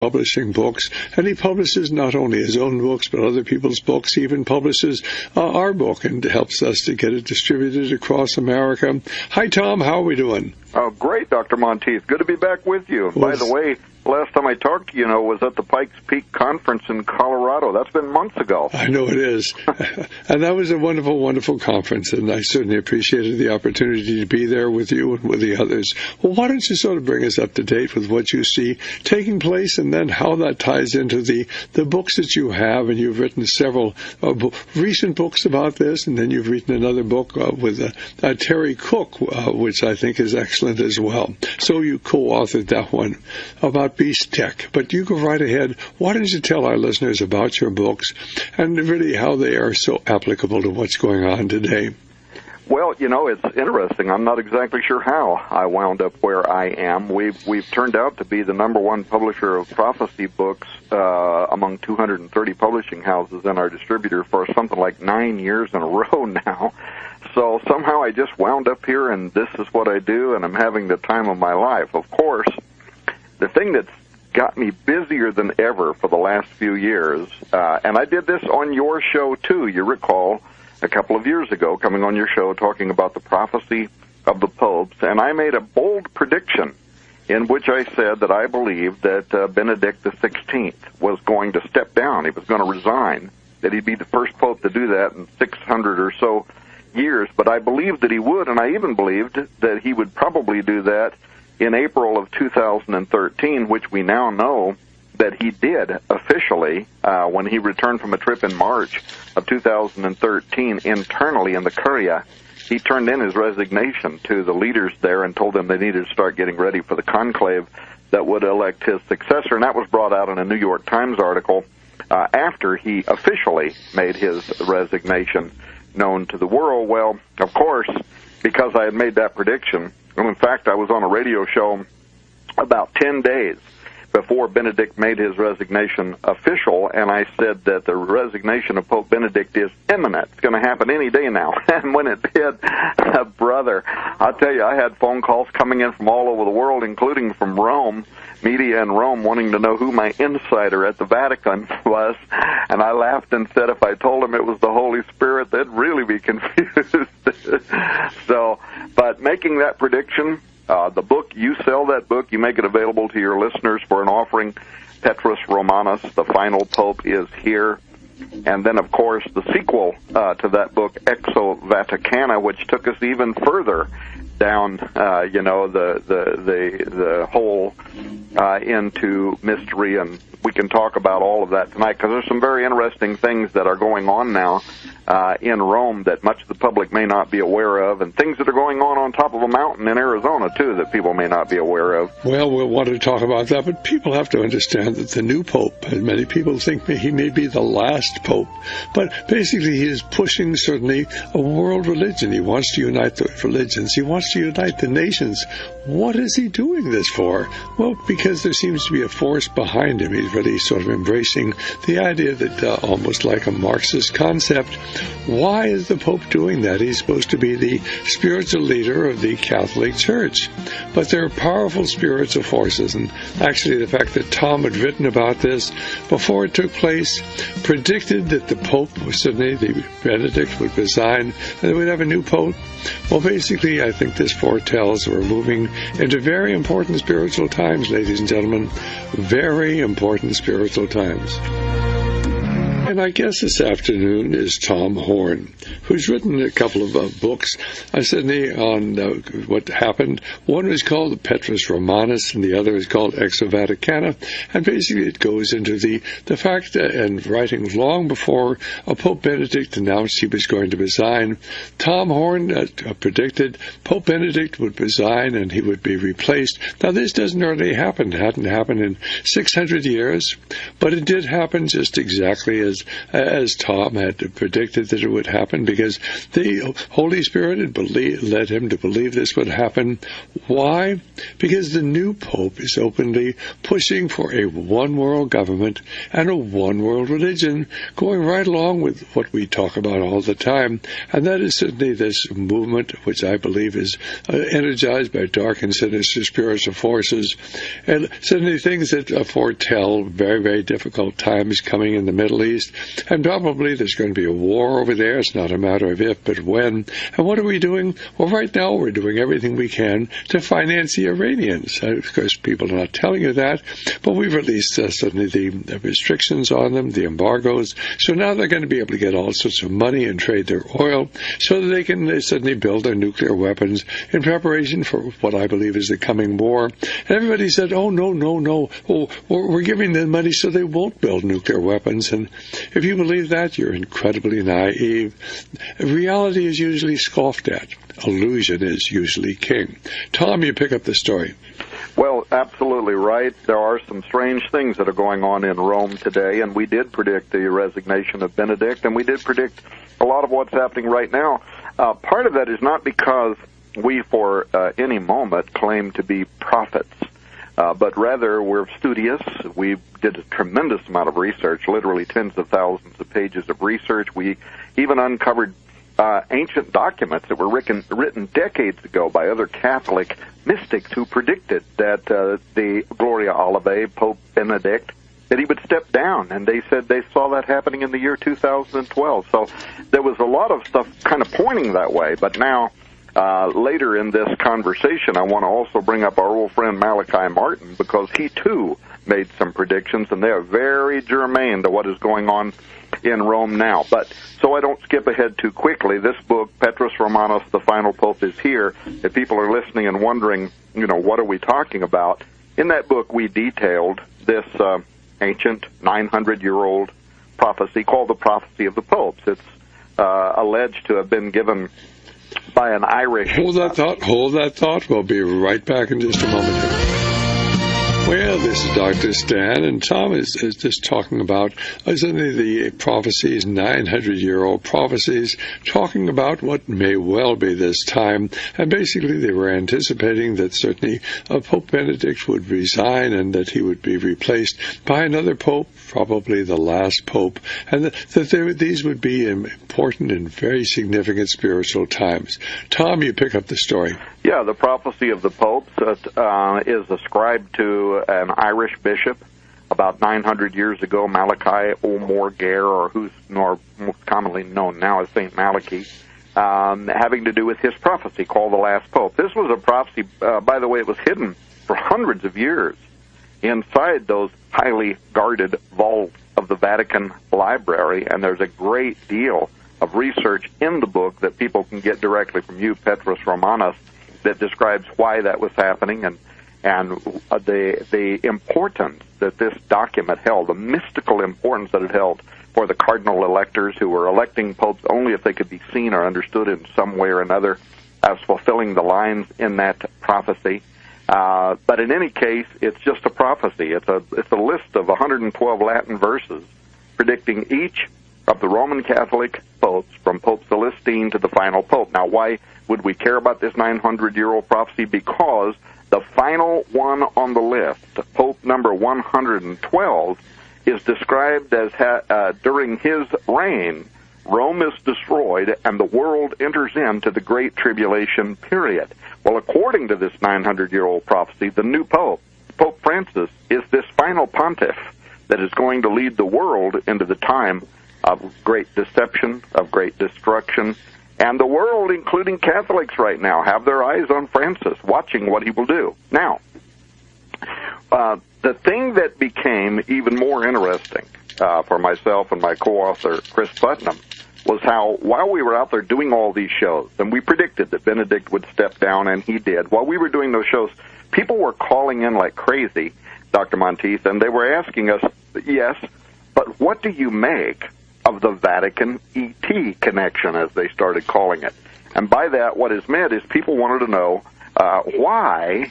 publishing books, and he publishes not only his own books, but other people's books. He even publishes our book and helps us to get it distributed across America. Hi, Tom. How are we doing? Oh, great, Dr. Monteith. Good to be back with you. By the way, last time I talked to you, was at the Pikes Peak Conference in Colorado. That's been months ago. I know it is. And that was a wonderful, wonderful conference, and I certainly appreciated the opportunity to be there with you and with the others. Well, why don't you sort of bring us up to date with what you see taking place, and then how that ties into the books that you have, and you've written several recent books about this, and then you've written another book with Terry Cook, which I think is excellent as well. So you co-authored that one about Beast Tech. But you go right ahead. Why don't you tell our listeners about your books and really how they are so applicable to what's going on today? Well, it's interesting. I'm not exactly sure how I wound up where I am. We've turned out to be the number one publisher of prophecy books among 230 publishing houses in our distributor for something like 9 years in a row now. So somehow I just wound up here, and this is what I do, and I'm having the time of my life. Of course, the thing that's got me busier than ever for the last few years, and I did this on your show too, you recall, a couple of years ago, coming on your show talking about the prophecy of the popes, and I made a bold prediction in which I said that I believed that Benedict XVI was going to step down. He was going to resign, that he'd be the first pope to do that in 600 or so years, but I believed that he would, and I even believed that he would probably do that in April of 2013, which we now know that he did officially when he returned from a trip in March of 2013 internally in the Curia. He turned in his resignation to the leaders there and told them they needed to start getting ready for the conclave that would elect his successor, and that was brought out in a New York Times article after he officially made his resignation known to the world. Well, of course, because I had made that prediction, and in fact I was on a radio show about 10 days before Benedict made his resignation official, and I said that the resignation of Pope Benedict is imminent. It's going to happen any day now. And when it did, brother, I'll tell you, I had phone calls coming in from all over the world, including from Rome, media in Rome, wanting to know who my insider at the Vatican was. And I laughed and said if I told them it was the Holy Spirit, they'd really be confused. But making that prediction, the book, you sell that book, you make it available to your listeners for an offering. Petrus Romanus, the final pope, is here. And then, of course, the sequel to that book, Exo Vaticana, which took us even further down, the whole into mystery, and we can talk about all of that tonight because there's some very interesting things that are going on now in Rome that much of the public may not be aware of, and things that are going on top of a mountain in Arizona, too, that people may not be aware of. Well, we'll want to talk about that, but people have to understand that the new pope, and many people think he may be the last pope, but basically he is pushing certainly a world religion. He wants to unite the religions. He wants to unite the nations. What is he doing this for? Well, because there seems to be a force behind him. He's really sort of embracing the idea that almost like a Marxist concept. Why is the Pope doing that? He's supposed to be the spiritual leader of the Catholic Church. But there are powerful spiritual forces, and actually the fact that Tom had written about this before it took place, predicted that the Pope, suddenly the Benedict, would resign, and we'd have a new Pope. Well, basically, I think this foretells we're moving into very important spiritual times, ladies and gentlemen. Very important spiritual times. And I guess this afternoon is Tom Horn, who's written a couple of books, certainly on what happened. One is called Petrus Romanus, and the other is called Exo Vaticana. And basically it goes into the fact and writing long before Pope Benedict announced he was going to resign. Tom Horn predicted Pope Benedict would resign and he would be replaced. Now, this doesn't already happen. It hadn't happened in 600 years, but it did happen just exactly as as Tom had predicted that it would happen, because the Holy Spirit had led him to believe this would happen. Why? Because the new Pope is openly pushing for a one-world government and a one-world religion, going right along with what we talk about all the time, and that is certainly this movement, which I believe is energized by dark and sinister spiritual forces, and certainly things that foretell very, very difficult times coming in the Middle East, and probably there's going to be a war over there. It's not a matter of if, but when. And what are we doing? Well, right now we're doing everything we can to finance the Iranians. Of course, people are not telling you that, but we've released suddenly the restrictions on them, the embargoes, so now they're going to be able to get all sorts of money and trade their oil so that they can suddenly build their nuclear weapons in preparation for what I believe is the coming war. And everybody said, oh, no. Oh, we're giving them money so they won't build nuclear weapons. And if you believe that, you're incredibly naive. Reality is usually scoffed at. Illusion is usually king. Tom, you pick up the story. Well, absolutely right. There are some strange things that are going on in Rome today, and we did predict the resignation of Benedict, and we did predict a lot of what's happening right now. Part of that is not because we, for any moment, claim to be prophets, but rather we're studious. We did a tremendous amount of research, literally tens of thousands of pages of research. We even uncovered ancient documents that were written decades ago by other Catholic mystics who predicted that the Gloria Olivae, Pope Benedict, that he would step down, and they said they saw that happening in the year 2012. So there was a lot of stuff kind of pointing that way, but now later in this conversation, I want to also bring up our old friend Malachi Martin, because he too made some predictions, and they are very germane to what is going on in Rome now. But so I don't skip ahead too quickly, this book, Petrus Romanus, The Final Pope, is here. If people are listening and wondering, what are we talking about? In that book, we detailed this ancient 900-year-old prophecy called the Prophecy of the Popes. It's alleged to have been given by an Irish... Hold that thought. We'll be right back in just a moment here. Well, this is Dr. Stan, and Tom is just talking about certainly the prophecies, 900-year-old prophecies, talking about what may well be this time. And basically they were anticipating that certainly Pope Benedict would resign and that he would be replaced by another pope, probably the last pope, and that these would be important and very significant spiritual times. Tom, you pick up the story. Yeah, the prophecy of the popes is ascribed to an Irish bishop about 900 years ago, Malachi O'More Gare, or who's most commonly known now as St. Malachi, having to do with his prophecy called the Last Pope. This was a prophecy, by the way, it was hidden for hundreds of years inside those highly guarded vaults of the Vatican library, and there's a great deal of research in the book that people can get directly from you, Petrus Romanus, that describes why that was happening and the importance that this document held, the mystical importance that it held for the cardinal electors who were electing popes only if they could be seen or understood in some way or another as fulfilling the lines in that prophecy. But in any case, it's just a prophecy. It's a list of 112 Latin verses predicting each of the Roman Catholic popes, from Pope Celestine to the final pope. Now, why would we care about this 900-year-old prophecy? Because the final one on the list, Pope number 112, is described as during his reign, Rome is destroyed and the world enters into the Great Tribulation period. Well, according to this 900-year-old prophecy, the new pope, Pope Francis, is this final pontiff that is going to lead the world into the time of great deception, of great destruction. And the world, including Catholics right now, have their eyes on Francis, watching what he will do. Now, the thing that became even more interesting for myself and my co-author, Chris Putnam, was how, while we were out there doing all these shows, and we predicted that Benedict would step down, and he did, while we were doing those shows, people were calling in like crazy, Dr. Monteith, and they were asking us, yes, but what do you make of the Vatican ET connection, as they started calling it? And by that, what is meant is people wanted to know why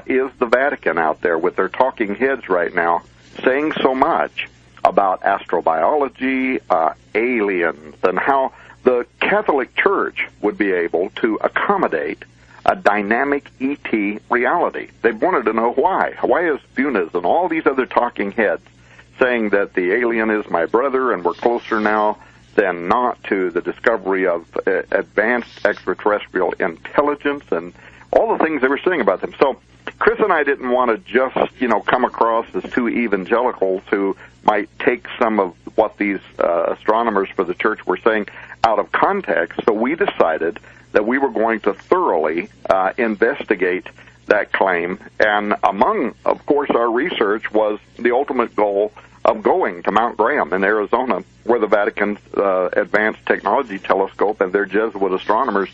is the Vatican out there with their talking heads right now saying so much about astrobiology, aliens, and how the Catholic Church would be able to accommodate a dynamic ET reality. They wanted to know why. Why is Funes and all these other talking heads saying that the alien is my brother and we're closer now than not to the discovery of advanced extraterrestrial intelligence and all the things they were saying about them. So Chris and I didn't want to just, come across as two evangelicals who might take some of what these astronomers for the church were saying out of context. So we decided that we were going to thoroughly investigate that claim. And among, of course, our research was the ultimate goal of going to Mount Graham in Arizona, where the Vatican's Advanced Technology Telescope and their Jesuit astronomers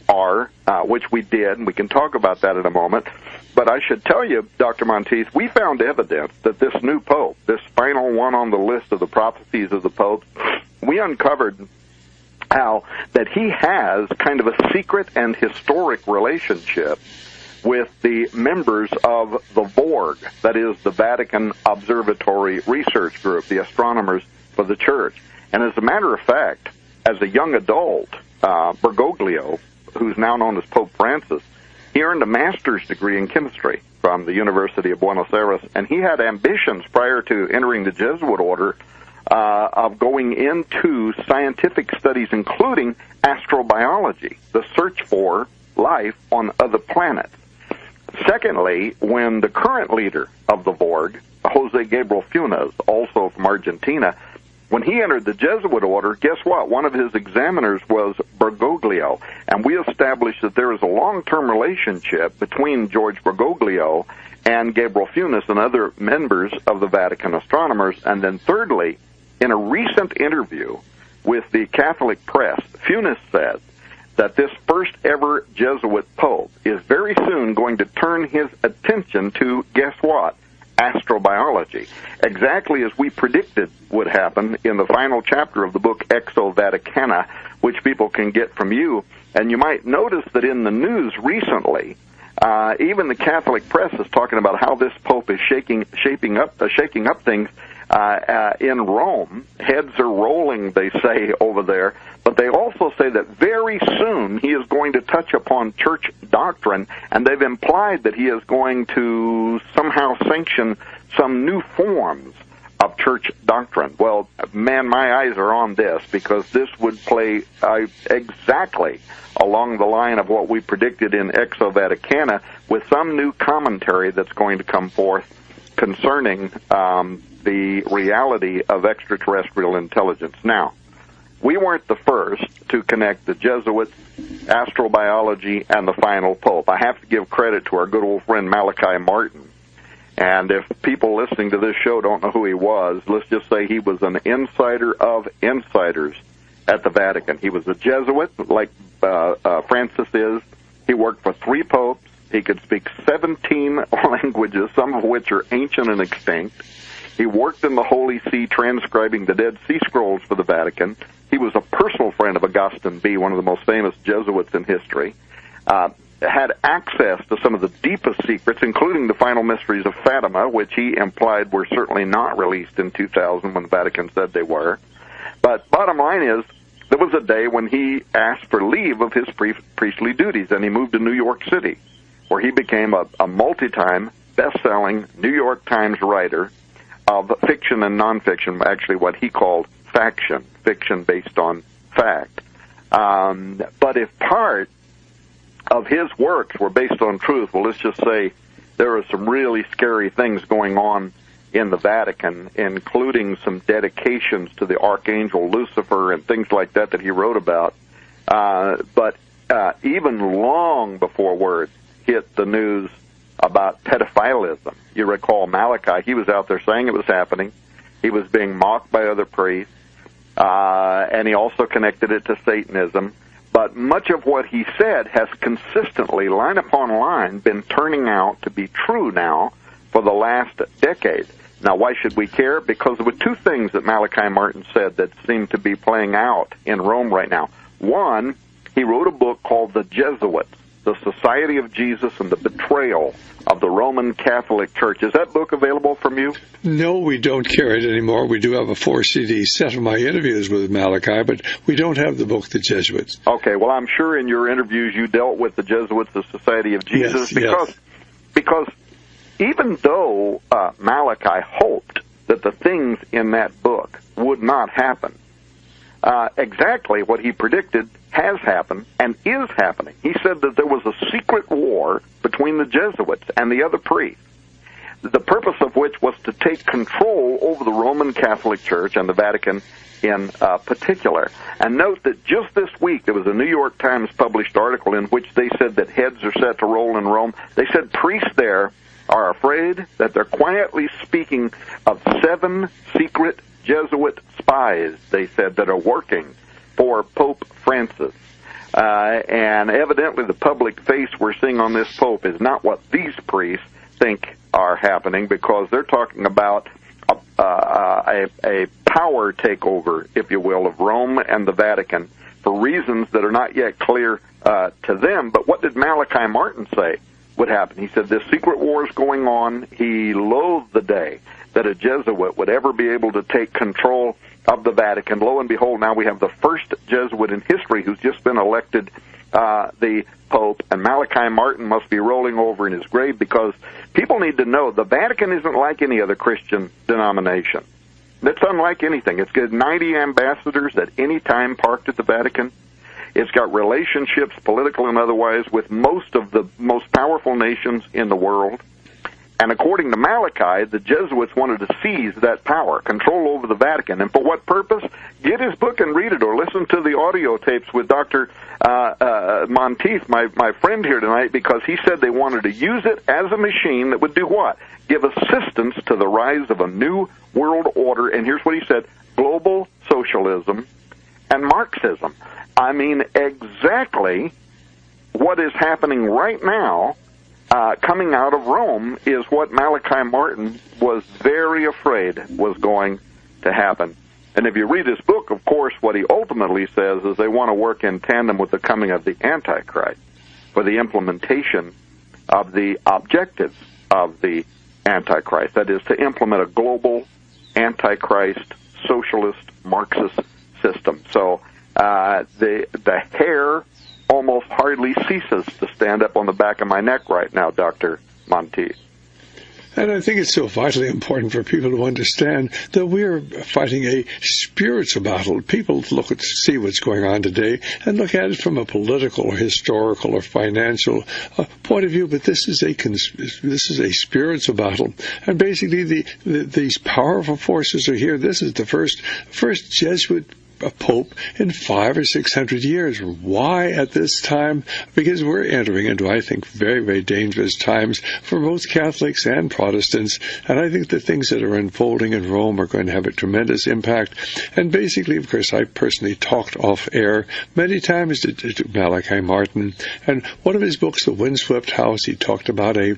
are, which we did, and we can talk about that in a moment. But I should tell you, Dr. Monteith, we found evidence that this new pope, this final one on the list of the prophecies of the popes, we uncovered how that he has kind of a secret and historic relationship with the members of the VORG, that is the Vatican Observatory Research Group, the astronomers for the Church. And as a matter of fact, as a young adult, Bergoglio, who's now known as Pope Francis, he earned a master's degree in chemistry from the University of Buenos Aires, and he had ambitions prior to entering the Jesuit order of going into scientific studies, including astrobiology, the search for life on other planets. Secondly, when the current leader of the VORG, Jose Gabriel Funes, also from Argentina, when he entered the Jesuit order, guess what? One of his examiners was Bergoglio, and we established that there is a long-term relationship between George Bergoglio and Gabriel Funes and other members of the Vatican astronomers. And then thirdly, in a recent interview with the Catholic press, Funes said that this first ever Jesuit pope is very soon going to turn his attention to, guess what? Astrobiology, exactly as we predicted would happen in the final chapter of the book Exo Vaticana, which people can get from you. And you might notice that in the news recently, even the Catholic press is talking about how this pope is shaking up things in Rome. Heads are rolling, they say, over there. But they also say that very soon he is going to touch upon church doctrine, and they've implied that he is going to somehow sanction some new forms of church doctrine. Well, man, my eyes are on this, because this would play exactly along the line of what we predicted in Exo Vaticana, with some new commentary that's going to come forth concerning the reality of extraterrestrial intelligence. Now, we weren't the first to connect the Jesuits, astrobiology, and the final pope. I have to give credit to our good old friend Malachi Martin. And if people listening to this show don't know who he was, let's just say he was an insider of insiders at the Vatican. He was a Jesuit, like Francis is. He worked for 3 popes. He could speak 17 languages, some of which are ancient and extinct. He worked in the Holy See transcribing the Dead Sea Scrolls for the Vatican. He was a personal friend of Augustine B., one of the most famous Jesuits in history. Had access to some of the deepest secrets, including the final mysteries of Fatima, which he implied were certainly not released in 2000 when the Vatican said they were. But bottom line is, there was a day when he asked for leave of his priestly duties, and he moved to New York City, where he became a multi-time, best-selling New York Times writer of fiction and nonfiction, actually what he called faction, fiction based on fact. But if part of his works were based on truth, well, let's just say there are some really scary things going on in the Vatican, including some dedications to the Archangel Lucifer and things like that that he wrote about. But even long before word hit the news about pedophilism, you recall Malachi, he was out there saying it was happening. He was being mocked by other priests, and he also connected it to Satanism. But much of what he said has consistently, line upon line, been turning out to be true now for the last decade. Now, why should we care? Because there were 2 things that Malachi Martin said that seem to be playing out in Rome right now. One, he wrote a book called The Jesuits. The Society of Jesus and the Betrayal of the Roman Catholic Church. Is that book available from you? No, we don't carry it anymore. We do have a 4-CD set of my interviews with Malachi, but we don't have the book, The Jesuits. Okay, well, I'm sure in your interviews you dealt with the Jesuits, the Society of Jesus, because even though Malachi hoped that the things in that book would not happen, exactly what he predicted has happened and is happening. He said that there was a secret war between the Jesuits and the other priests, the purpose of which was to take control over the Roman Catholic Church and the Vatican in particular. And note that just this week there was a New York Times published article in which they said that heads are set to roll in Rome. They said priests there are afraid that they're quietly speaking of 7 secret Jesuit spies, they said, that are working for Pope Francis. And evidently the public face we're seeing on this Pope is not what these priests think are happening, because they're talking about a power takeover, if you will, of Rome and the Vatican for reasons that are not yet clear to them. But what did Malachi Martin say would happen? He said this secret war is going on. He loathed the day that a Jesuit would ever be able to take control of the Vatican. Lo and behold, now we have the first Jesuit in history who's just been elected the Pope, and Malachi Martin must be rolling over in his grave, because people need to know the Vatican isn't like any other Christian denomination. It's unlike anything. It's got 90 ambassadors at any time parked at the Vatican. It's got relationships, political and otherwise, with most of the most powerful nations in the world. And according to Malachi, the Jesuits wanted to seize that power, control over the Vatican. And for what purpose? Get his book and read it, or listen to the audio tapes with Dr. Monteith, my friend here tonight, because he said they wanted to use it as a machine that would do what? Give assistance to the rise of a new world order. And here's what he said: global socialism and Marxism. I mean, exactly what is happening right now coming out of Rome is what Malachi Martin was very afraid was going to happen. And if you read his book, of course, what he ultimately says is they want to work in tandem with the coming of the Antichrist for the implementation of the objectives of the Antichrist. That is, to implement a global Antichrist socialist Marxist system. So the hair almost hardly ceases to stand up on the back of my neck right now, Dr. Monteith. And I think it's so vitally important for people to understand that we're fighting a spiritual battle. People see what's going on today and look at it from a political or historical or financial point of view, but this is a spiritual battle. And basically these powerful forces are here. This is the first Jesuit a pope in 500 or 600 years. Why at this time? Because we're entering into, I think, very, very dangerous times for both Catholics and Protestants, and I think the things that are unfolding in Rome are going to have a tremendous impact. And basically, of course, I personally talked off air many times to Malachi Martin, and one of his books, The Windswept House, he talked about a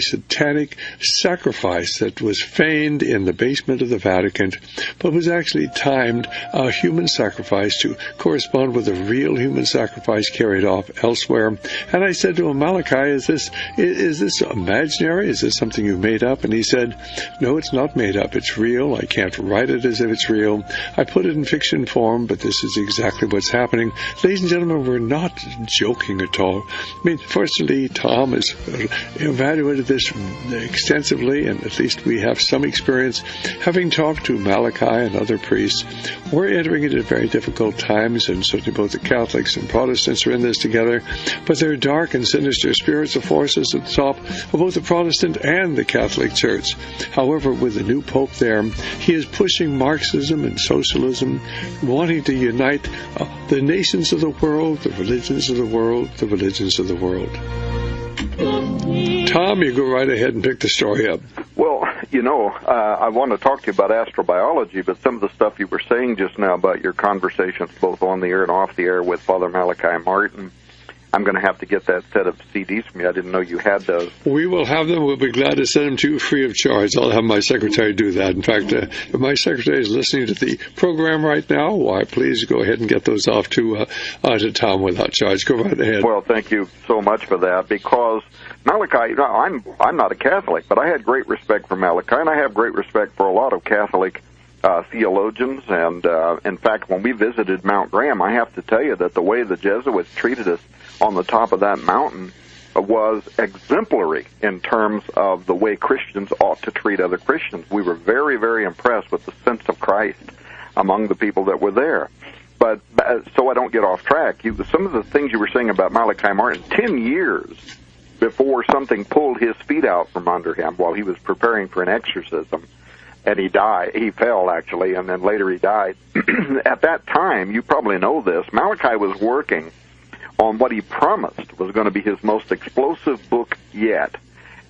satanic sacrifice that was feigned in the basement of the Vatican, but was actually timed a human sacrifice to correspond with a real human sacrifice carried off elsewhere. And I said to him, Malachi, is this imaginary? Is this something you made up? And he said, no, it's not made up. It's real. I can't write it as if it's real. I put it in fiction form, but this is exactly what's happening. Ladies and gentlemen, we're not joking at all. I mean, fortunately, Tom has evaluated this extensively, and at least we have some experience having talked to Malachi and other priests. We're entering into very difficult times, and certainly both the Catholics and Protestants are in this together, but there are dark and sinister spiritual forces at the top of both the Protestant and the Catholic Church. However, with the new Pope there, he is pushing Marxism and socialism, wanting to unite the nations of the world, the religions of the world, the religions of the world. Tom, you go right ahead and pick the story up. Well, I want to talk to you about astrobiology, but some of the stuff you were saying just now about your conversations both on the air and off the air with Father Malachi Martin I'm going to have to get that set of CDs from you. I didn't know you had those. We will have them. We'll be glad to send them to you free of charge. I'll have my secretary do that. In fact, if my secretary is listening to the program right now, why, please go ahead and get those off to Tom without charge. Go right ahead. Well, thank you so much for that, because Malachi, I'm not a Catholic, but I had great respect for Malachi, and I have great respect for a lot of Catholic theologians. And in fact, when we visited Mount Graham, I have to tell you that the way the Jesuits treated us on the top of that mountain was exemplary in terms of the way Christians ought to treat other Christians. We were very, very impressed with the sense of Christ among the people that were there. But so I don't get off track, some of the things you were saying about Malachi Martin, 10 years before something pulled his feet out from under him while he was preparing for an exorcism, and he died. He fell, actually, and then later he died. At that time, you probably know this, Malachi was working on what he promised was going to be his most explosive book yet.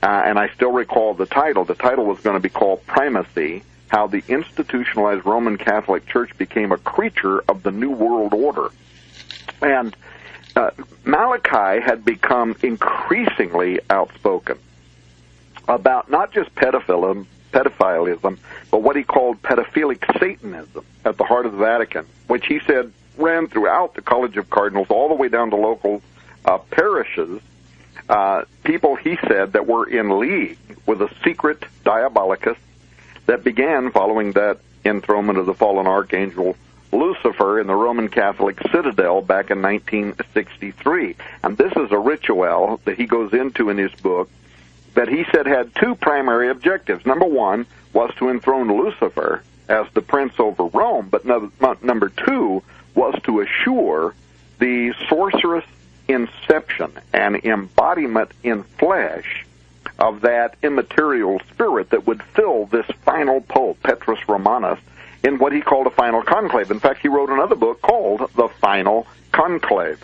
And I still recall the title. The title was going to be called Primacy, How the Institutionalized Roman Catholic Church Became a Creature of the New World Order. And Malachi had become increasingly outspoken about not just pedophilism, but what he called pedophilic Satanism at the heart of the Vatican, which he said ran throughout the College of Cardinals all the way down to local parishes, people, he said, that were in league with a secret diabolicus that began following that enthronement of the fallen archangel Lucifer in the Roman Catholic citadel back in 1963. And this is a ritual that he goes into in his book that he said had two primary objectives. Number one was to enthrone Lucifer as the prince over Rome, but number two was to assure the sorcerous inception and embodiment in flesh of that immaterial spirit that would fill this final pope, Petrus Romanus, in what he called a final conclave. In fact, he wrote another book called The Final Conclave.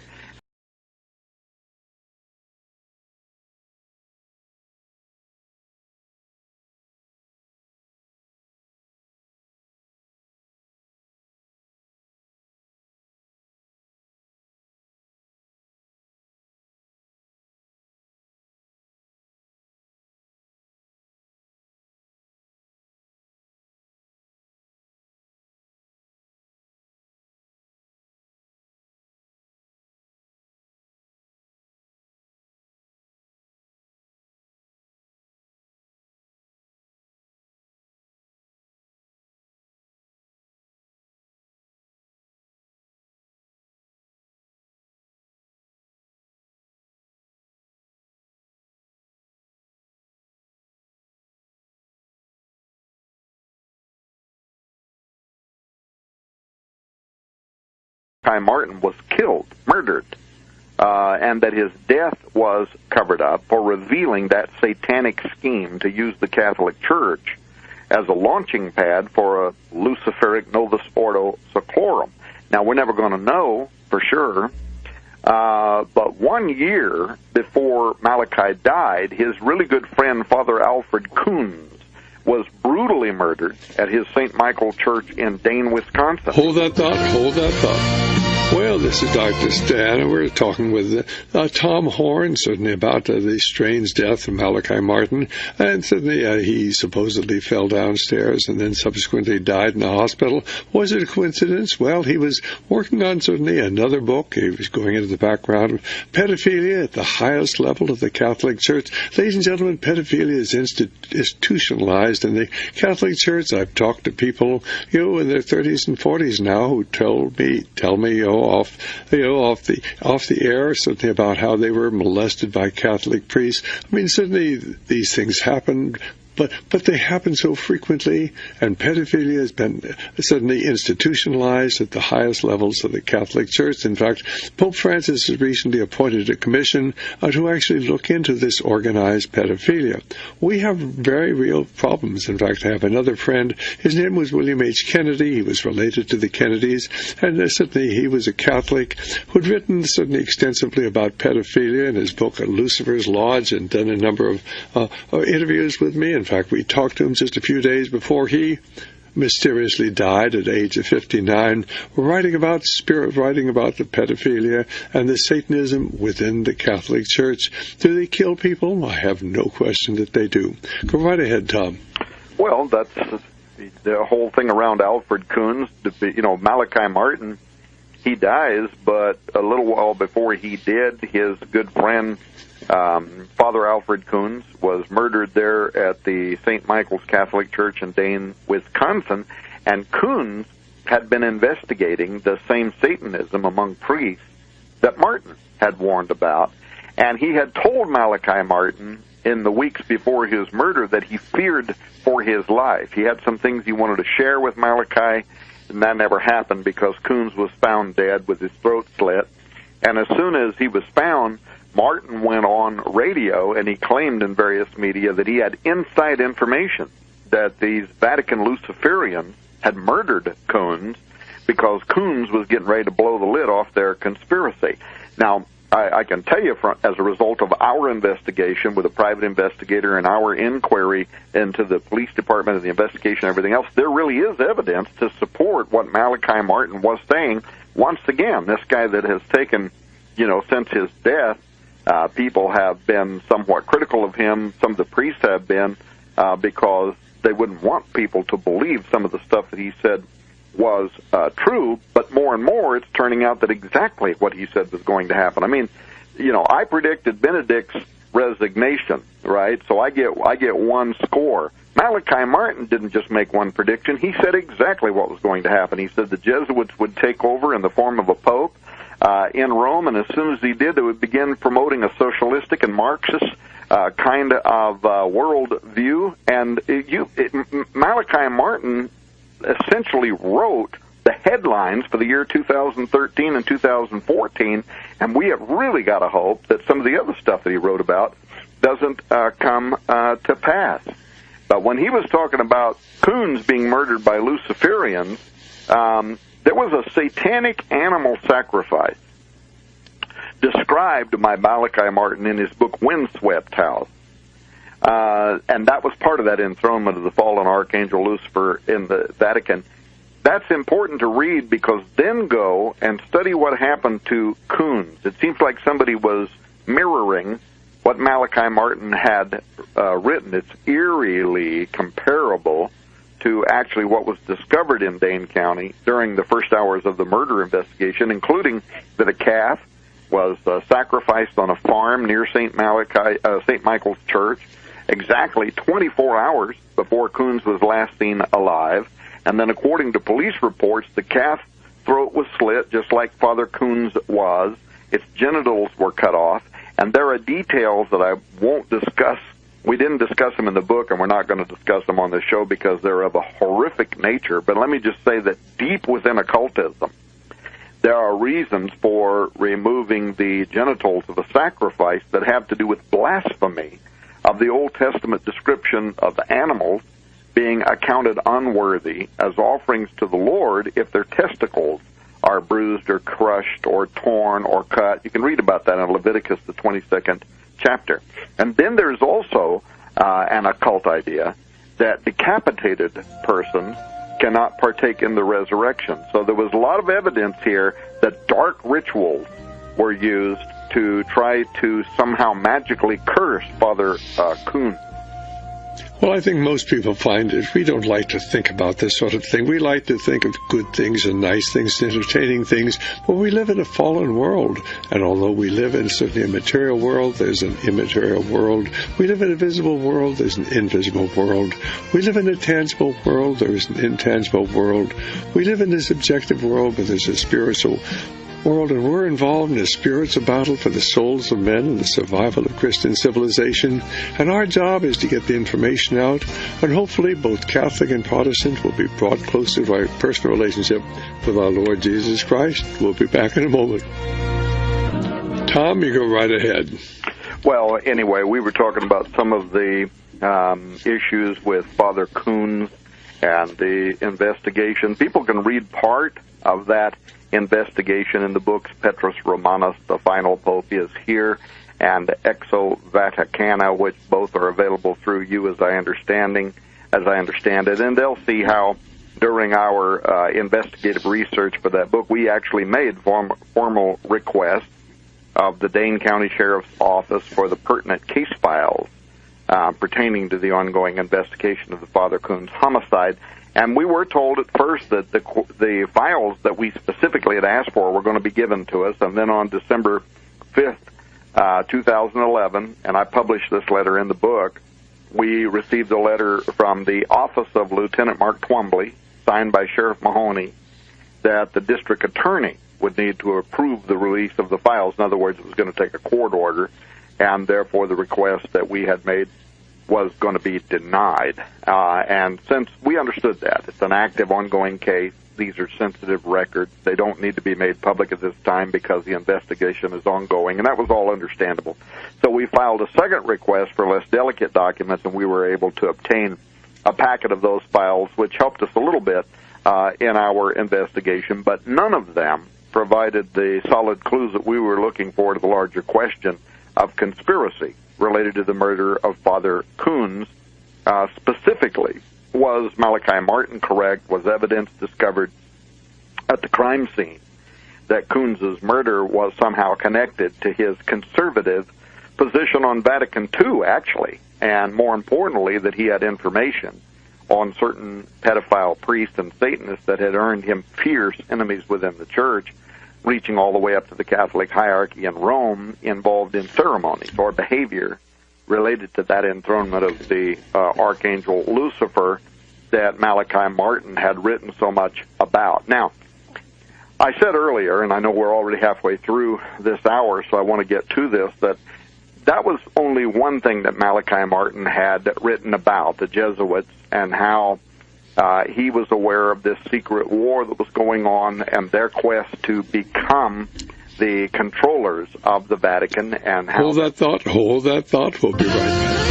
Martin was killed, murdered, and that his death was covered up for revealing that satanic scheme to use the Catholic Church as a launching pad for a Luciferic Novus Ordo Seclorum. Now, we're never going to know for sure, but 1 year before Malachi died, his really good friend, Father Alfred Coons, was brutally murdered at his St. Michael Church in Dane, Wisconsin. Hold that thought. Well, this is Dr. Stan, and we're talking with Tom Horn, certainly about the strange death of Malachi Martin, and certainly he supposedly fell downstairs and then subsequently died in the hospital. Was it a coincidence? Well, he was working on certainly another book. He was going into the background of pedophilia at the highest level of the Catholic Church. Ladies and gentlemen, pedophilia is institutionalized in the Catholic Church. I've talked to people, in their 30s and 40s now who tell me, off the air, certainly about how they were molested by Catholic priests. I mean, certainly these things happen, but they happen so frequently, and pedophilia has been suddenly institutionalized at the highest levels of the Catholic Church. In fact, Pope Francis has recently appointed a commission to actually look into this organized pedophilia. We have very real problems. In fact, I have another friend. His name was William H. Kennedy. He was related to the Kennedys, and certainly he was a Catholic who had written certainly extensively about pedophilia in his book Lucifer's Lodge, and done a number of interviews with me. In fact, we talked to him just a few days before he mysteriously died at the age of 59, writing about the pedophilia and the Satanism within the Catholic Church. Do they kill people? I have no question that they do. Go right ahead, Tom. Well, that's the whole thing around Alfred Coons. Malachi Martin, he dies, but a little while before he did, his good friend, Father Alfred Coons, was murdered there at the St. Michael's Catholic Church in Dane, Wisconsin, and Coons had been investigating the same Satanism among priests that Martin had warned about, and he had told Malachi Martin in the weeks before his murder that he feared for his life. He had some things he wanted to share with Malachi, and that never happened because Coons was found dead with his throat slit. And as soon as he was found, Martin went on radio and he claimed in various media that he had inside information that these Vatican Luciferians had murdered Coons because Coons was getting ready to blow the lid off their conspiracy. Now, I can tell you, as a result of our investigation with a private investigator and our inquiry into the police department and the investigation and everything else, there really is evidence to support what Malachi Martin was saying. Once again, this guy that has taken, since his death, people have been somewhat critical of him. Some of the priests have been because they wouldn't want people to believe some of the stuff that he said was true, but more and more it's turning out that exactly what he said was going to happen. I mean, I predicted Benedict's resignation, right? So I get one score. Malachi Martin didn't just make one prediction. He said exactly what was going to happen. He said the Jesuits would take over in the form of a pope in Rome, and as soon as he did, they would begin promoting a socialistic and Marxist kind of world view. And Malachi Martin essentially wrote the headlines for the year 2013 and 2014, and we have really got to hope that some of the other stuff that he wrote about doesn't come to pass. But when he was talking about Coons being murdered by Luciferians, there was a satanic animal sacrifice described by Malachi Martin in his book Windswept House. And that was part of that enthronement of the fallen archangel Lucifer in the Vatican. That's important to read because then go and study what happened to Coons. It seems like somebody was mirroring what Malachi Martin had written. It's eerily comparable to actually what was discovered in Dane County during the first hours of the murder investigation, including that a calf was sacrificed on a farm near St. Michael's Church, exactly 24 hours before Coons was last seen alive. And then according to police reports, the calf's throat was slit, just like Father Coons was. Its genitals were cut off. And there are details that I won't discuss. We didn't discuss them in the book, and we're not going to discuss them on this show because they're of a horrific nature. But let me just say that deep within occultism, there are reasons for removing the genitals of a sacrifice that have to do with blasphemy of the Old Testament description of the animals being accounted unworthy as offerings to the Lord if their testicles are bruised or crushed or torn or cut. You can read about that in Leviticus, the 22nd chapter. And then there's also an occult idea that decapitated persons cannot partake in the resurrection. So there was a lot of evidence here that dark rituals were used to try to somehow magically curse Father Coons. Well, I think most people find it. We don't like to think about this sort of thing. We like to think of good things and nice things, entertaining things, but we live in a fallen world. And although we live in certainly a material world, there's an immaterial world. We live in a visible world, there's an invisible world. We live in a tangible world, there is an intangible world. We live in this objective world, but there's a spiritual world, and we're involved in a spiritual battle for the souls of men and the survival of Christian civilization. And our job is to get the information out, and hopefully both Catholic and Protestant will be brought closer to our personal relationship with our Lord Jesus Christ. We'll be back in a moment. Tom, you go right ahead. Well, anyway, we were talking about some of the issues with Father Coons and the investigation. People can read part of that investigation in the books Petrus Romanus, The Final Pope Is Here, and Exo Vaticana, which both are available through you as I understand it, and they'll see how during our investigative research for that book, we actually made formal requests of the Dane County Sheriff's Office for the pertinent case files pertaining to the ongoing investigation of the Father Coons homicide. And we were told at first that the files that we specifically had asked for were going to be given to us. And then on December 5th, 2011, and I published this letter in the book, we received a letter from the office of Lieutenant Mark Twombly, signed by Sheriff Mahoney, that the district attorney would need to approve the release of the files. In other words, it was going to take a court order, and therefore the request that we had made was going to be denied. And since we understood that, it's an active, ongoing case, these are sensitive records, they don't need to be made public at this time because the investigation is ongoing, and that was all understandable. So we filed a second request for less delicate documents, and we were able to obtain a packet of those files, which helped us a little bit in our investigation, but none of them provided the solid clues that we were looking for to the larger question of conspiracy related to the murder of Father Coons. Specifically, was Malachi Martin correct? Was evidence discovered at the crime scene that Coons' murder was somehow connected to his conservative position on Vatican II, actually, and more importantly, that he had information on certain pedophile priests and Satanists that had earned him fierce enemies within the church, reaching all the way up to the Catholic hierarchy in Rome, involved in ceremonies or behavior related to that enthronement of the Archangel Lucifer that Malachi Martin had written so much about. Now, I said earlier, and I know we're already halfway through this hour, so I want to get to this, that was only one thing that Malachi Martin had written about, the Jesuits, and how he was aware of this secret war that was going on and their quest to become the controllers of the Vatican. And how hold that thought. We'll be right back.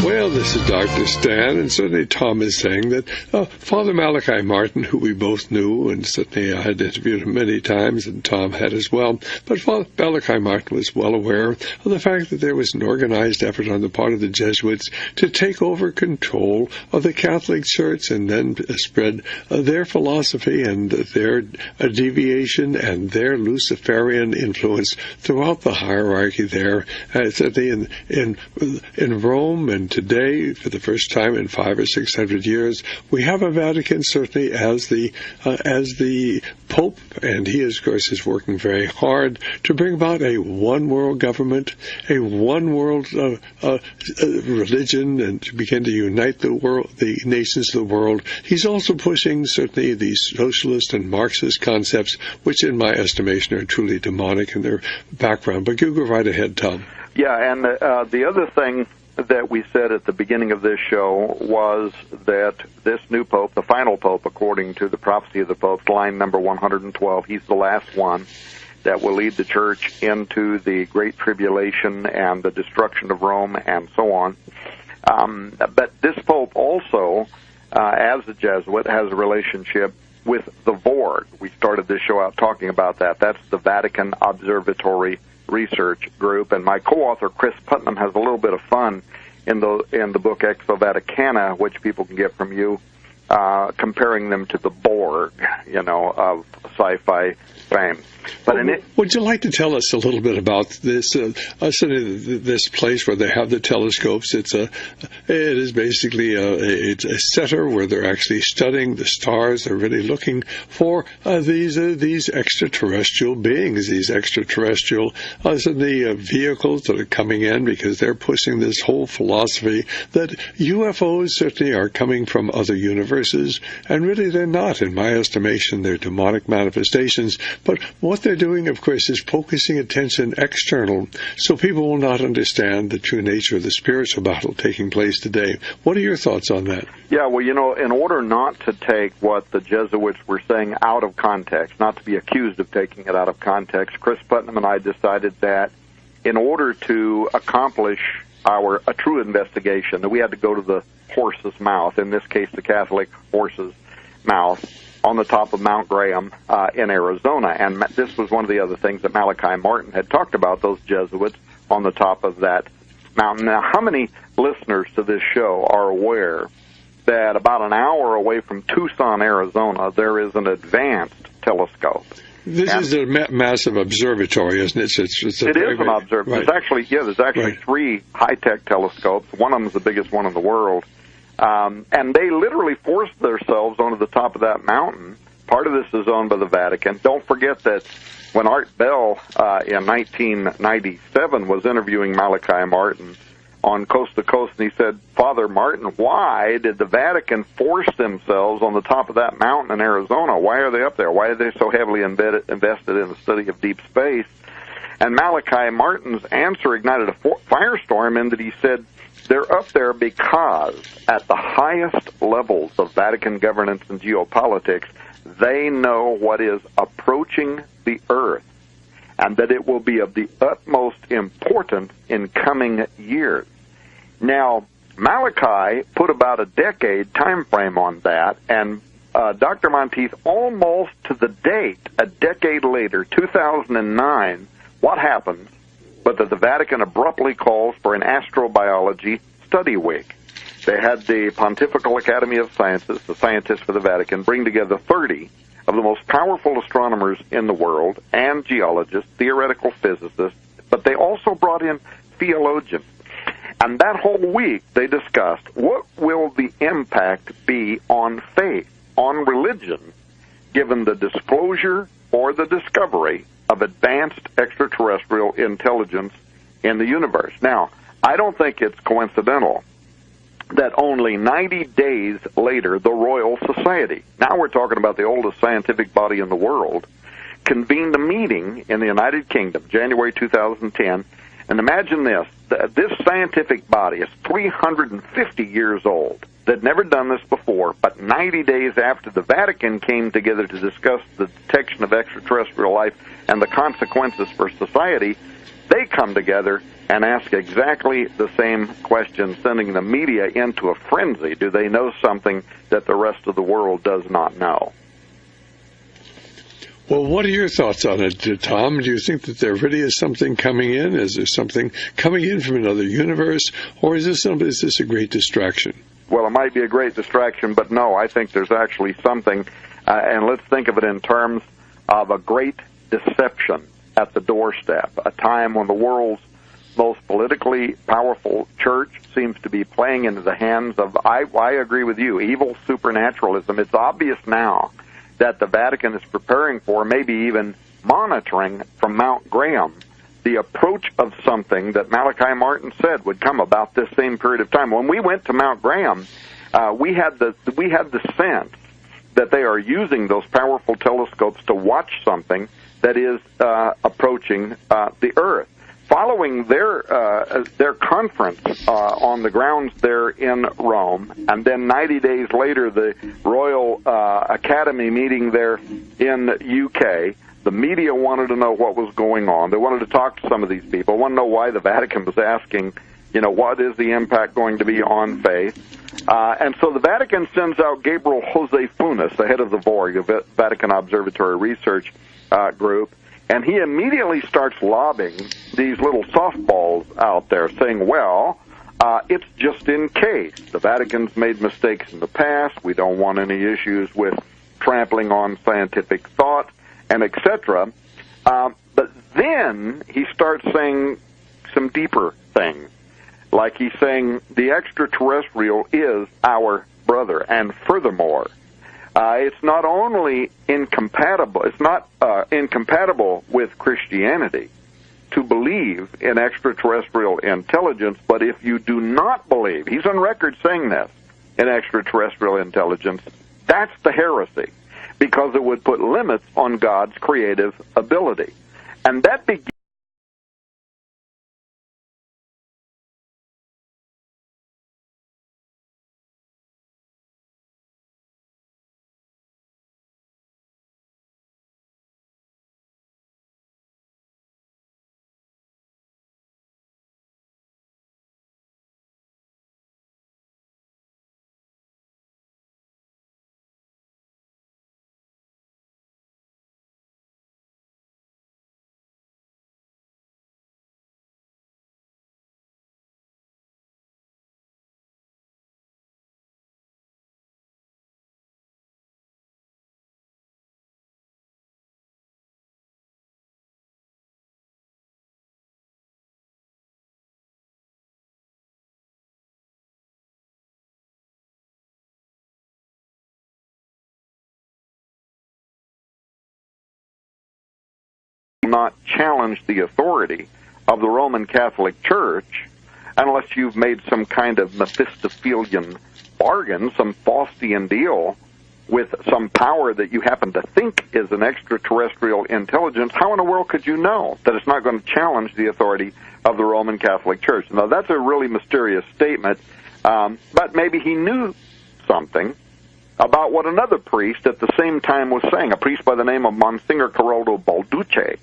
Well, this is Dr. Stan, and certainly Tom is saying that Father Malachi Martin, who we both knew, and certainly I had interviewed him many times, and Tom had as well, but Father Malachi Martin was well aware of the fact that there was an organized effort on the part of the Jesuits to take over control of the Catholic Church and then spread their philosophy and their deviation and their Luciferian influence throughout the hierarchy there, certainly in Rome. And today, for the first time in 500 or 600 years, we have a Vatican certainly as the Pope, and he, of course, is working very hard to bring about a one-world government, a one-world religion, and to begin to unite the nations of the world. He's also pushing certainly these socialist and Marxist concepts, which, in my estimation, are truly demonic in their background. But you go right ahead, Tom. Yeah, and the other thing that we said at the beginning of this show was that this new pope, the final pope, according to the prophecy of the popes, line number 112, he's the last one that will lead the church into the Great Tribulation and the destruction of Rome and so on. But this pope also, as a Jesuit, has a relationship with the VORG. We started this show out talking about that. That's the Vatican Observatory Research Group, and my co-author Chris Putnam has a little bit of fun in the book Exo Vaticana, which people can get from you, comparing them to the Borg, of sci-fi fame. But would you like to tell us a little bit about this? This place where they have the telescopes. It is basically a center where they're actually studying the stars. They're really looking for these extraterrestrial beings, these extraterrestrial vehicles that are coming in, because they're pushing this whole philosophy that UFOs certainly are coming from other universes, and really they're not. In my estimation, they're demonic manifestations. But what they're doing, of course, is focusing attention external, so people will not understand the true nature of the spiritual battle taking place today. What are your thoughts on that? Yeah, well, in order not to take what the Jesuits were saying out of context, not to be accused of taking it out of context, Chris Putnam and I decided that in order to accomplish a true investigation, that we had to go to the horse's mouth, in this case the Catholic horse's mouth, on the top of Mount Graham in Arizona. And this was one of the other things that Malachi Martin had talked about, those Jesuits on the top of that mountain. Now, how many listeners to this show are aware that about an hour away from Tucson, Arizona, there is an advanced telescope. This is a massive observatory, isn't it? It's it is an observatory. Right. There's actually Right. 3 high-tech telescopes. One of them is the biggest one in the world. And they literally forced themselves onto the top of that mountain. Part of this is owned by the Vatican. Don't forget that when Art Bell in 1997 was interviewing Malachi Martin on Coast to Coast, and he said, Father Martin, why did the Vatican force themselves on the top of that mountain in Arizona? Why are they up there? Why are they so heavily invested in the study of deep space? And Malachi Martin's answer ignited a firestorm in that he said, they're up there because at the highest levels of Vatican governance and geopolitics, they know what is approaching the Earth and that it will be of the utmost importance in coming years. Now, Malachi put about a decade time frame on that, and Dr. Monteith, almost to the date, a decade later, 2009, what happens but that the Vatican abruptly calls for an astrobiology study week. They had the Pontifical Academy of Sciences, the scientists for the Vatican, bring together 30 of the most powerful astronomers in the world and geologists, theoretical physicists, but they also brought in theologians. And that whole week they discussed what will the impact be on faith, on religion, given the disclosure or the discovery of advanced extraterrestrial intelligence in the universe. Now, I don't think it's coincidental that only 90 days later, the Royal Society, now we're talking about the oldest scientific body in the world, convened a meeting in the United Kingdom, January 2010, and imagine this, this scientific body is 350 years old. They'd never done this before, but 90 days after the Vatican came together to discuss the detection of extraterrestrial life and the consequences for society, they come together and ask exactly the same question, sending the media into a frenzy. Do they know something that the rest of the world does not know? Well, what are your thoughts on it, Tom? Do you think that there really is something coming in? Is there something coming in from another universe? Or is this a great distraction? Well, it might be a great distraction, but no, I think there's actually something, and let's think of it in terms of a great deception at the doorstep, a time when the world's most politically powerful church seems to be playing into the hands of, I agree with you, evil supernaturalism. It's obvious now that the Vatican is preparing for, maybe even monitoring from Mount Graham, the approach of something that Malachi Martin said would come about this same period of time. When we went to Mount Graham, we had the sense that they are using those powerful telescopes to watch something that is approaching the Earth. Following their conference on the grounds there in Rome, and then 90 days later, the Royal Academy meeting there in UK, the media wanted to know what was going on. They wanted to talk to some of these people. They wanted to know why the Vatican was asking, what is the impact going to be on faith? And so the Vatican sends out Gabriel Jose Funes, the head of the VORG, the Vatican Observatory Research Group, and he immediately starts lobbing these little softballs out there, saying, well, it's just in case. The Vatican's made mistakes in the past. We don't want any issues with trampling on scientific thought, and etc. But then he starts saying some deeper things, like he's saying the extraterrestrial is our brother, and furthermore, it's not only incompatible, it's not incompatible with Christianity to believe in extraterrestrial intelligence, but if you do not believe, he's on record saying this, in extraterrestrial intelligence, that's the heresy, because it would put limits on God's creative ability. And that begins not challenge the authority of the Roman Catholic Church unless you've made some kind of Mephistophelian bargain, some Faustian deal with some power that you happen to think is an extraterrestrial intelligence. How in the world could you know that it's not going to challenge the authority of the Roman Catholic Church? Now, that's a really mysterious statement, but maybe he knew something about what another priest at the same time was saying, a priest by the name of Monsignor Caroldo Balducci.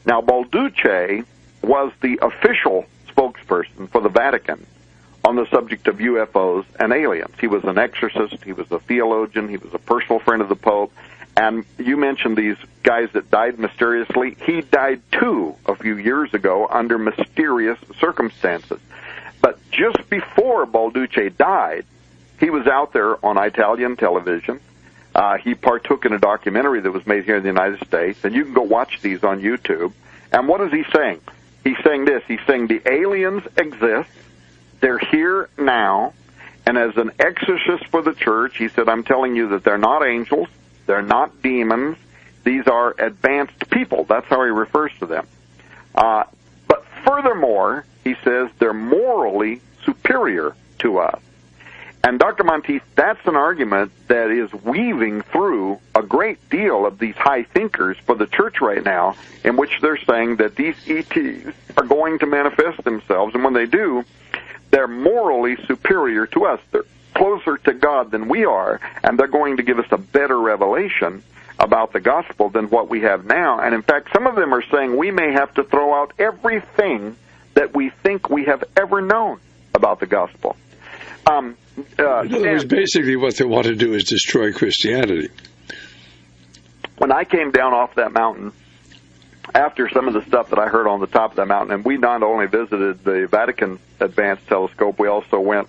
Now, Balducci was the official spokesperson for the Vatican on the subject of UFOs and aliens. He was an exorcist, he was a theologian, he was a personal friend of the Pope, and you mentioned these guys that died mysteriously. He died too a few years ago under mysterious circumstances. But just before Balducci died, he was out there on Italian television. He partook in a documentary that was made here in the United States, and you can go watch these on YouTube. And what is he saying? He's saying this. He's saying the aliens exist. They're here now. And as an exorcist for the church, he said, I'm telling you that they're not angels. They're not demons. These are advanced people. That's how he refers to them. But furthermore, he says they're morally superior to us. And Dr. Monteith, that's an argument that is weaving through a great deal of these high thinkers for the church right now, in which they're saying that these ETs are going to manifest themselves, and when they do, they're morally superior to us. They're closer to God than we are, and they're going to give us a better revelation about the gospel than what we have now. And in fact, some of them are saying we may have to throw out everything that we think we have ever known about the gospel. In other words, basically what they want to do is destroy Christianity. When I came down off that mountain, after some of the stuff that I heard on the top of that mountain, and we not only visited the Vatican Advanced Telescope, we also went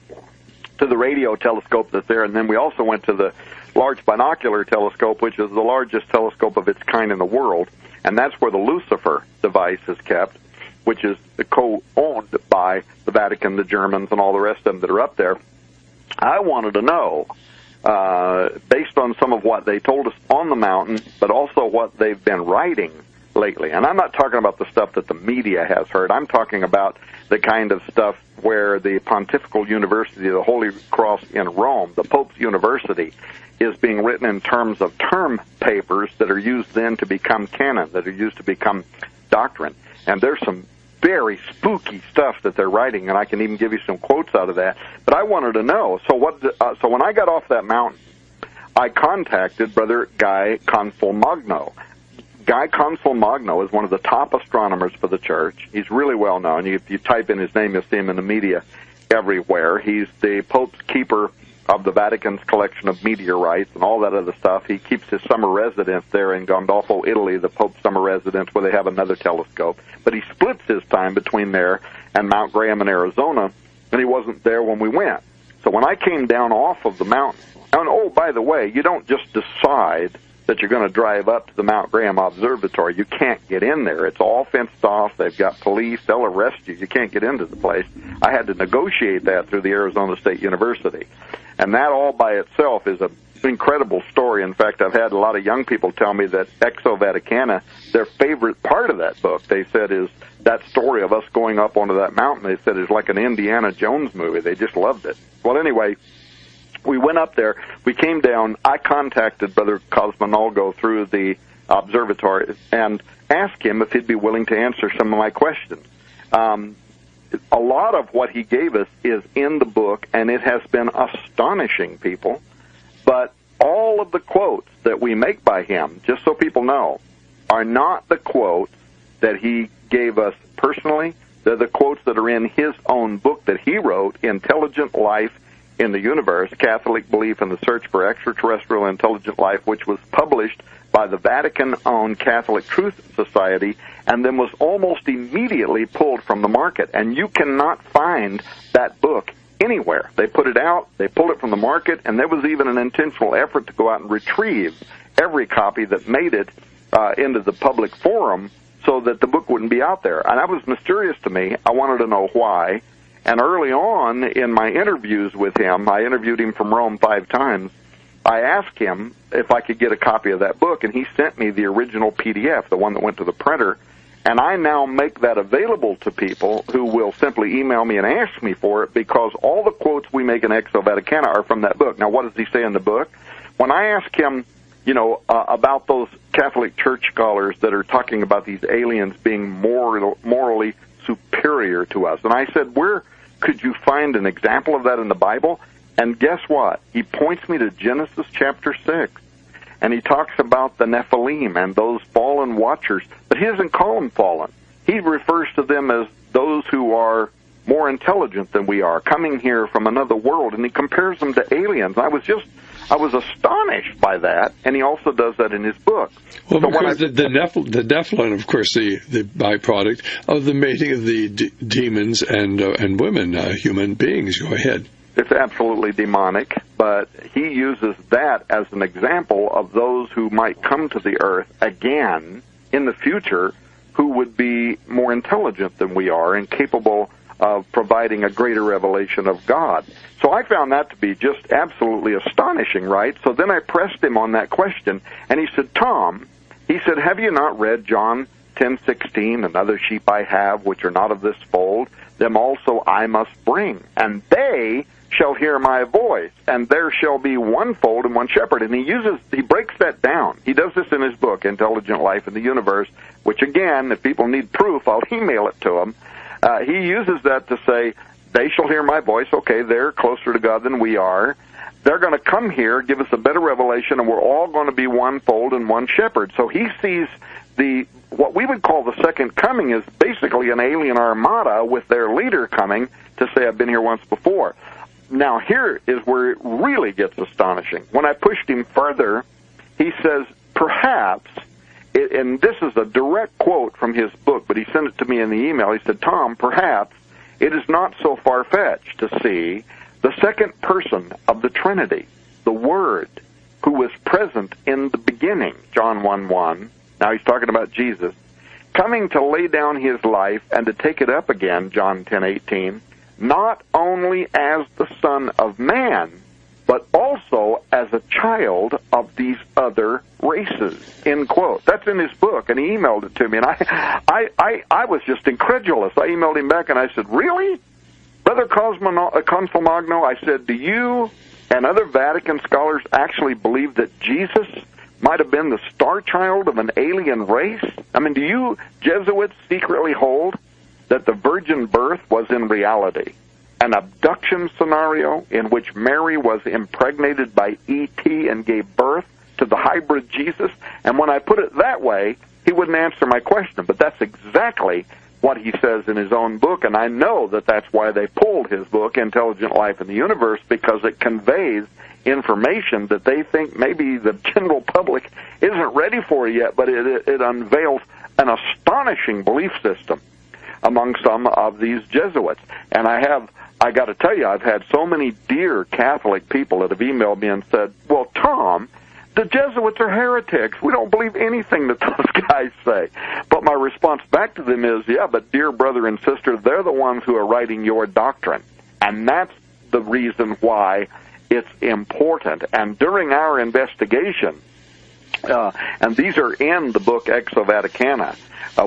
to the radio telescope that's there, and then we also went to the Large Binocular Telescope, which is the largest telescope of its kind in the world, and that's where the Lucifer device is kept, which is co-owned by the Vatican, the Germans, and all the rest of them that are up there. I wanted to know, based on some of what they told us on the mountain, but also what they've been writing lately. And I'm not talking about the stuff that the media has heard. I'm talking about the kind of stuff where the Pontifical University of the Holy Cross in Rome, the Pope's University, is being written in terms of term papers that are used then to become canon, that are used to become doctrine. And there's some very spooky stuff that they're writing, and I can even give you some quotes out of that. But I wanted to know, so when I got off that mountain, I contacted Brother Guy Consolmagno. Guy Consolmagno is one of the top astronomers for the church. He's really well known. If you type in his name, you'll see him in the media everywhere. He's the Pope's keeper of the Vatican's collection of meteorites and all that other stuff. He keeps his summer residence there in Gandolfo, Italy, the Pope's summer residence, where they have another telescope. But he splits his time between there and Mount Graham in Arizona, and he wasn't there when we went. So when I came down off of the mountain, and oh, by the way, you don't just decide that you're going to drive up to the Mount Graham Observatory. You can't get in there. It's all fenced off. They've got police. They'll arrest you. You can't get into the place. I had to negotiate that through the Arizona State University. And that all by itself is an incredible story. In fact, I've had a lot of young people tell me that Exo Vaticana, their favorite part of that book, they said, is that story of us going up onto that mountain. They said it's like an Indiana Jones movie. They just loved it. Well, anyway, we went up there. We came down. I contacted Brother Cosmonalgo through the observatory and asked him if he'd be willing to answer some of my questions. A lot of what he gave us is in the book, and it has been astonishing, people. But all of the quotes that we make by him, just so people know, are not the quotes that he gave us personally. They're the quotes that are in his own book that he wrote, Intelligent Life in the Universe, Catholic Belief in the Search for Extraterrestrial Intelligent Life, which was published by the Vatican-owned Catholic Truth Society, and then was almost immediately pulled from the market. And you cannot find that book anywhere. They put it out, they pulled it from the market, and there was even an intentional effort to go out and retrieve every copy that made it into the public forum so that the book wouldn't be out there. And that was mysterious to me. I wanted to know why. And early on in my interviews with him, I interviewed him from Rome 5 times, I asked him if I could get a copy of that book, and he sent me the original PDF, the one that went to the printer. And I now make that available to people who will simply email me and ask me for it, because all the quotes we make in Exo Vaticana are from that book. Now, what does he say in the book? When I ask him, about those Catholic Church scholars that are talking about these aliens being morally superior to us, and I said, where could you find an example of that in the Bible? And guess what? He points me to Genesis chapter 6. And he talks about the Nephilim and those fallen watchers. But he doesn't call them fallen. He refers to them as those who are more intelligent than we are, coming here from another world. And he compares them to aliens. I was astonished by that. And he also does that in his book. Well, so because the Nephilim, of course, the byproduct of the mating of the demons and women, human beings. Go ahead. It's absolutely demonic, but he uses that as an example of those who might come to the earth again in the future who would be more intelligent than we are and capable of providing a greater revelation of God. So I found that to be just absolutely astonishing, right? So then I pressed him on that question, and he said, Tom, have you not read John 10:16, another sheep I have, which are not of this fold, them also I must bring, and they shall hear my voice, and there shall be one fold and one shepherd. And he breaks that down. He does this in his book, Intelligent Life in the Universe, which again, if people need proof, I'll email it to them. He uses that to say, they shall hear my voice. Okay, they're closer to God than we are. They're going to come here, give us a better revelation, and we're all going to be one fold and one shepherd. So he sees what we would call the second coming is basically an alien armada with their leader coming to say, I've been here once before. Now, here is where it really gets astonishing. When I pushed him further, he says, perhaps, and this is a direct quote from his book, but he sent it to me in the email. He said, Tom, perhaps it is not so far-fetched to see the second person of the Trinity, the Word, who was present in the beginning, John 1:1. Now he's talking about Jesus, coming to lay down his life and to take it up again, John 10:18. Not only as the Son of Man, but also as a child of these other races, end quote. That's in his book, and he emailed it to me, and I was just incredulous. I emailed him back, and I said, really? Brother Consolmagno, I said, do you and other Vatican scholars actually believe that Jesus might have been the star child of an alien race? I mean, do you Jesuits secretly hold that the virgin birth was in reality an abduction scenario in which Mary was impregnated by E.T. and gave birth to the hybrid Jesus? And when I put it that way, he wouldn't answer my question, but that's exactly what he says in his own book, and I know that that's why they pulled his book, Intelligent Life in the Universe, because it conveys information that they think maybe the general public isn't ready for yet, but it unveils an astonishing belief system among some of these Jesuits. And I got to tell you, I've had so many dear Catholic people that have emailed me and said, well, Tom, the Jesuits are heretics. We don't believe anything that those guys say. But my response back to them is, yeah, but dear brother and sister, they're the ones who are writing your doctrine. And that's the reason why it's important. And during our investigation, and these are in the book Exo Vaticana,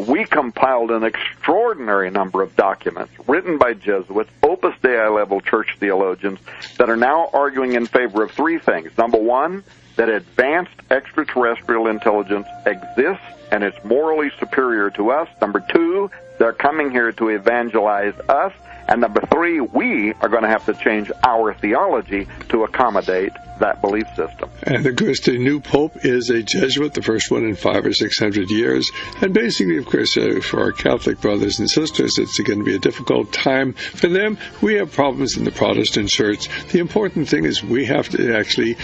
we compiled an extraordinary number of documents written by Jesuits, Opus Dei level church theologians, that are now arguing in favor of three things. Number one, that advanced extraterrestrial intelligence exists and it's morally superior to us. Number two, they're coming here to evangelize us. And number three, we are going to have to change our theology to accommodate that belief system. And of course, the new Pope is a Jesuit, the first one in 500 or 600 years. And basically, of course, for our Catholic brothers and sisters, it's going to be a difficult time for them. We have problems in the Protestant Church. The important thing is we have to actually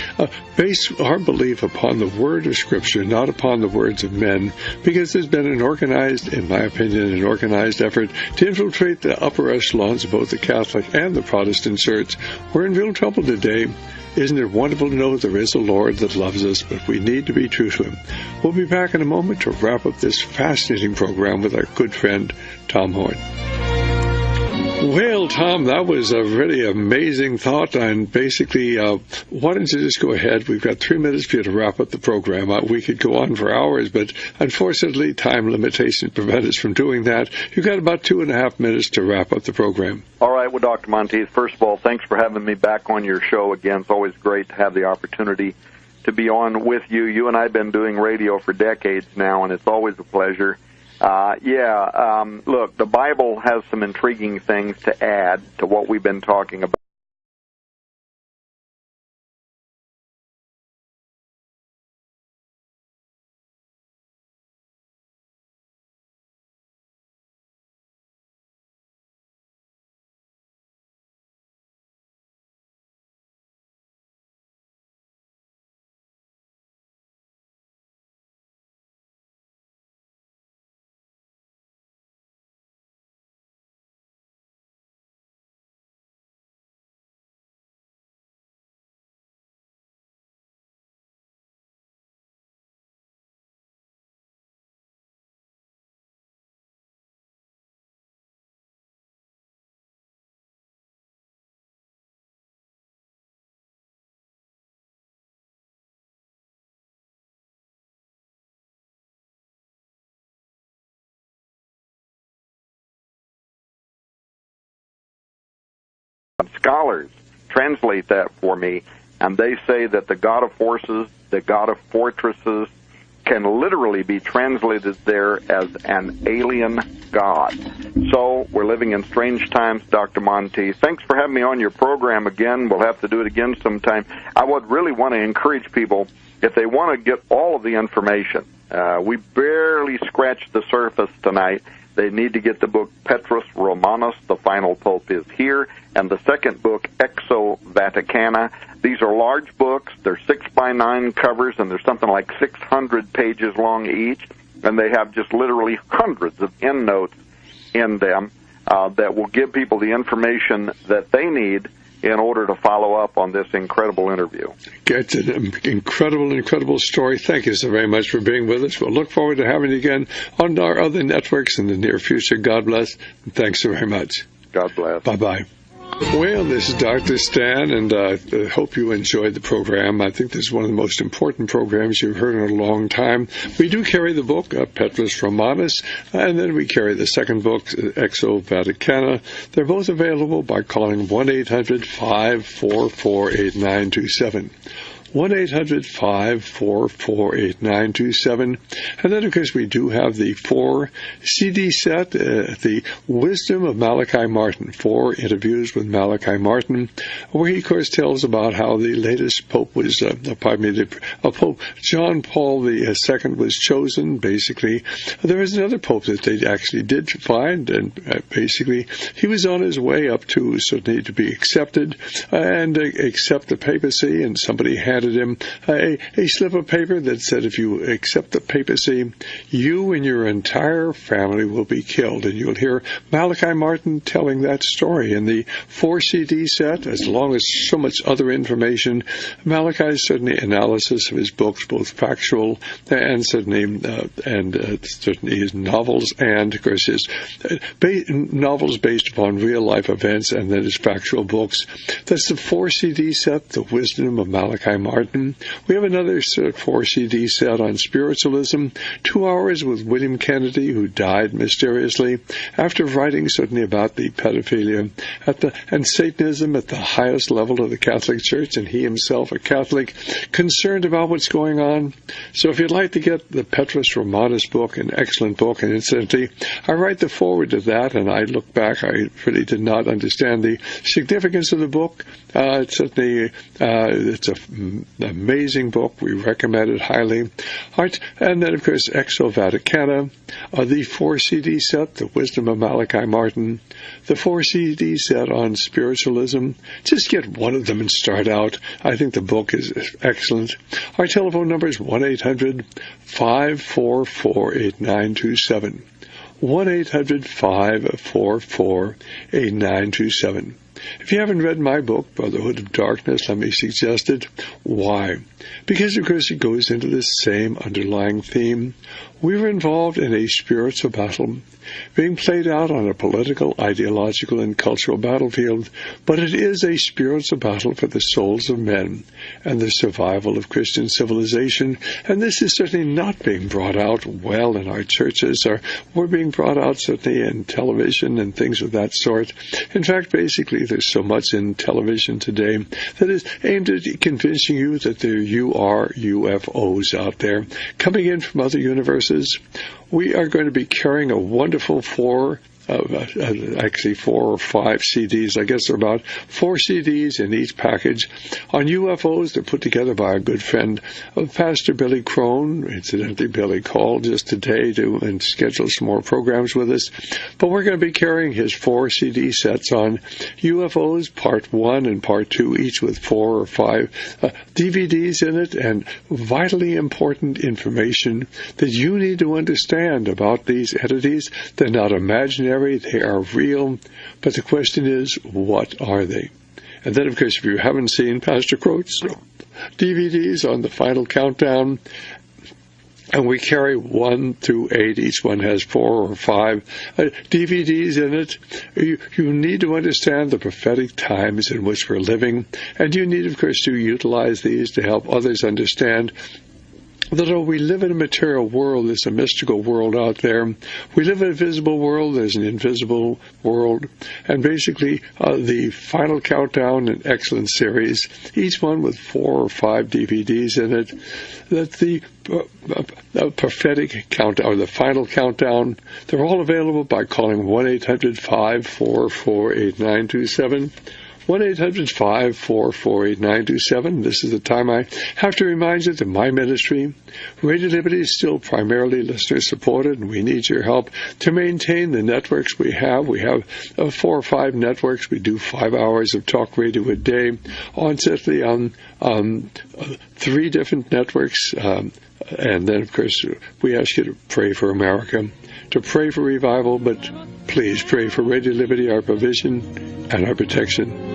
base our belief upon the Word of Scripture, not upon the words of men, because there's been an organized, in my opinion, an organized effort to infiltrate the upper echelons of both the Catholic and the Protestant Church. We're in real trouble today. Isn't it wonderful to know there is a Lord that loves us, but we need to be true to Him? We'll be back in a moment to wrap up this fascinating program with our good friend, Tom Horn. Well, Tom, that was a really amazing thought, and basically, why don't you just go ahead? We've got 3 minutes for you to wrap up the program. We could go on for hours, but unfortunately, time limitations prevent us from doing that. You've got about 2.5 minutes to wrap up the program. All right, well, Dr. Monteith, first of all, thanks for having me back on your show again. It's always great to have the opportunity to be on with you. You and I have been doing radio for decades now, and it's always a pleasure. Look, the Bible has some intriguing things to add to what we've been talking about. Scholars translate that for me, and they say that the God of forces, the God of fortresses, can literally be translated there as an alien God. So we're living in strange times, Dr. Monteith. Thanks for having me on your program again. We'll have to do it again sometime. I would really want to encourage people, if they want to get all of the information, we barely scratched the surface tonight. They need to get the book Petrus Romanus, The Final Pope is Here, and the second book, Exo Vaticana. These are large books. They're 6x9 covers, and they're something like 600 pages long each, and they have just literally hundreds of endnotes in them that will give people the information that they need in order to follow up on this incredible interview. It's an incredible story. Thank you so very much for being with us. We'll look forward to having you again on our other networks in the near future. God bless, and thanks so very much. God bless. Bye-bye. Well, this is Dr. Stan, and I hope you enjoyed the program. I think this is one of the most important programs you've heard in a long time. We do carry the book, Petrus Romanus, and then we carry the second book, Exo Vaticana. They're both available by calling 1-800-544-8927. 1-800-544-8927. And then, of course, we do have the 4-CD set, The Wisdom of Malachi Martin, 4 interviews with Malachi Martin, where he, of course, tells about how the latest Pope was, Pope John Paul II was chosen. Basically, there was another Pope that they actually did find, and basically, he was on his way up to certainly to be accepted and accept the papacy, and somebody handed him a slip of paper that said, if you accept the papacy, you and your entire family will be killed. And you'll hear Malachi Martin telling that story in the 4-CD set, as long as so much other information. Malachi's certainly analysis of his books, both factual and certainly his novels, and of course his novels based upon real life events, and then his factual books. That's the 4-CD set, The Wisdom of Malachi Martin. We have another 4-CD set on spiritualism, 2 hours with William Kennedy, who died mysteriously after writing certainly about the pedophilia and Satanism at the highest level of the Catholic Church, and he himself a Catholic, concerned about what's going on. So if you'd like to get the Petrus Romanus book, an excellent book, and incidentally, I write the foreword to that, and I look back, I really did not understand the significance of the book. It's certainly it's an amazing book. We recommend it highly. And then, of course, Exo Vaticana, the 4-CD set, The Wisdom of Malachi Martin, the 4-CD set on spiritualism. Just get one of them and start out. I think the book is excellent. Our telephone number is 1-800-544-8927. 1-800-544-8927. If you haven't read my book, Brotherhood of Darkness, let me suggest it. Why? Because, of course, it goes into the same underlying theme. We were involved in a spiritual battle. being played out on a political, ideological, and cultural battlefield, but it is a spiritual battle for the souls of men and the survival of Christian civilization, and this is certainly not being brought out well in our churches, or we're being brought out certainly in television and things of that sort. In fact, basically, there's so much in television today that is aimed at convincing you that there are UFOs out there coming in from other universes. We are going to be carrying a wonderful four or five CDs. I guess there are about 4 CDs in each package on UFOs. They're put together by a good friend of Pastor Billy Crone. Incidentally, Billy called just today and scheduled some more programs with us. But we're going to be carrying his 4 CD sets on UFOs, Part 1 and Part 2, each with 4 or 5 DVDs in it, and vitally important information that you need to understand about these entities. They're not imaginary. They are real, but the question is, what are they? And then, of course, if you haven't seen Pastor Crote's DVDs on the Final Countdown, and we carry 1 through 8. Each one has 4 or 5 DVDs in it. You need to understand the prophetic times in which we're living, and you need, of course, to utilize these to help others understand that although we live in a material world, there's a mystical world out there. We live in a visible world, there's an invisible world. And basically, the Final Countdown, an excellent series, each one with 4 or 5 DVDs in it, that the prophetic countdown, or the Final Countdown, they're all available by calling 1-800-544-8927. 1-800-544-8927. This is the time I have to remind you that my ministry, Radio Liberty, is still primarily listener-supported, and we need your help to maintain the networks we have. We have 4 or 5 networks. We do 5 hours of talk radio a day on 3 different networks. And then, of course, we ask you to pray for America, to pray for revival, but please pray for Radio Liberty, our provision and our protection.